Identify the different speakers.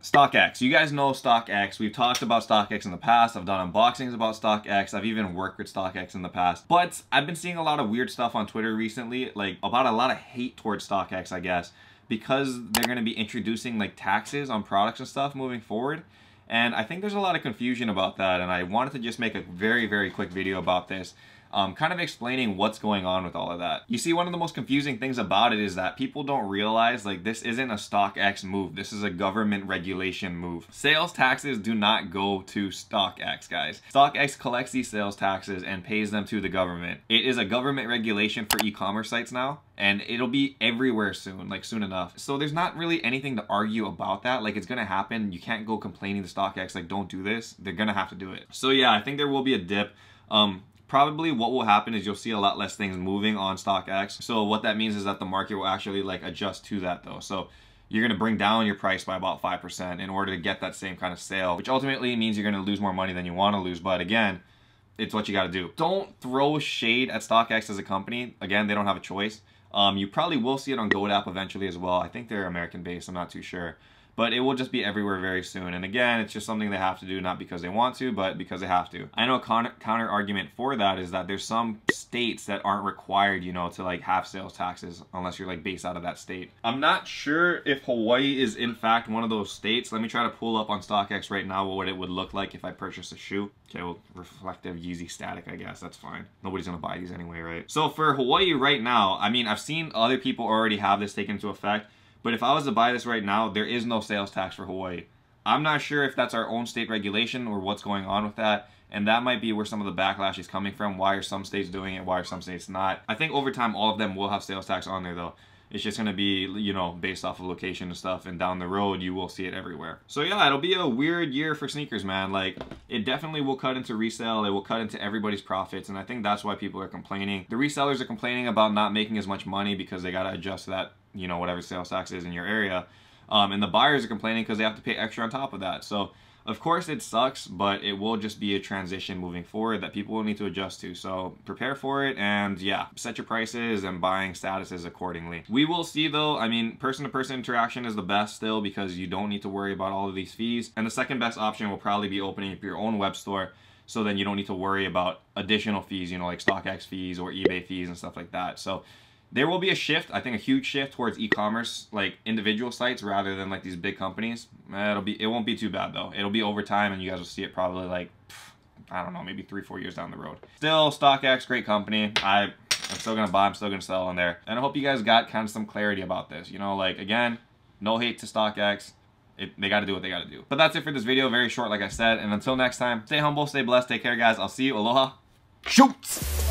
Speaker 1: StockX. You guys know StockX. We've talked about StockX in the past. I've done unboxings about StockX. I've even worked with StockX in the past. But I've been seeing a lot of weird stuff on Twitter recently, like about a lot of hate towards StockX, I guess, because they're going to be introducing like taxes on products and stuff moving forward. And I think there's a lot of confusion about that, and I wanted to just make a very quick video about this, kind of explaining what's going on with all of that. You see, one of the most confusing things about it is that people don't realize, like, this isn't a StockX move. This is a government regulation move. Sales taxes do not go to StockX, guys. StockX collects these sales taxes and pays them to the government. It is a government regulation for e-commerce sites now, and it'll be everywhere soon, like soon enough. So there's not really anything to argue about that. Like, it's gonna happen. You can't go complaining to StockX, like, don't do this. They're gonna have to do it. So yeah, I think there will be a dip. Probably what will happen is you'll see a lot less things moving on StockX. So what that means is that the market will actually like adjust to that though. So you're gonna bring down your price by about 5% in order to get that same kind of sale, which ultimately means you're gonna lose more money than you wanna lose. But again, it's what you gotta do. Don't throw shade at StockX as a company. Again, they don't have a choice. You probably will see it on GoDaddy eventually as well. I think they're American based, I'm not too sure. But it will just be everywhere very soon. And again, it's just something they have to do, not because they want to, but because they have to. I know a counter argument for that is that there's some states that aren't required, you know, to like have sales taxes unless you're like based out of that state. I'm not sure if Hawaii is in fact one of those states. Let me try to pull up on StockX right now what it would look like if I purchased a shoe. Okay, well, reflective Yeezy static, I guess, that's fine. Nobody's gonna buy these anyway, right? So for Hawaii right now, I mean, I've seen other people already have this taken into effect. But if I was to buy this right now, there is no sales tax for Hawaii. I'm not sure if that's our own state regulation or what's going on with that. And that might be where some of the backlash is coming from. Why are some states doing it? Why are some states not? I think over time, all of them will have sales tax on there though. It's just gonna be, you know, based off of location and stuff, and down the road, you will see it everywhere. So yeah, it'll be a weird year for sneakers, man. Like, it definitely will cut into resale. It will cut into everybody's profits, and I think that's why people are complaining. The resellers are complaining about not making as much money because they gotta adjust to that, you know, whatever sales tax is in your area. And the buyers are complaining because they have to pay extra on top of that. So of course it sucks, but it will just be a transition moving forward that people will need to adjust to. So prepare for it, and yeah, set your prices and buying statuses accordingly. We will see though. I mean, person-to-person interaction is the best still because you don't need to worry about all of these fees. And the second best option will probably be opening up your own web store, so then you don't need to worry about additional fees, you know, like StockX fees or eBay fees and stuff like that. So there will be a shift, I think a huge shift towards e-commerce, like individual sites rather than like these big companies. It won't be too bad though. It'll be over time, and you guys will see it probably like, I don't know, maybe 3-4 years down the road. Still, StockX, great company. I'm still gonna buy, I'm still gonna sell on there. And I hope you guys got kind of some clarity about this. You know, like, again, no hate to StockX. They gotta do what they gotta do. But that's it for this video, very short like I said. And until next time, stay humble, stay blessed, take care guys. I'll see you, aloha, shoot!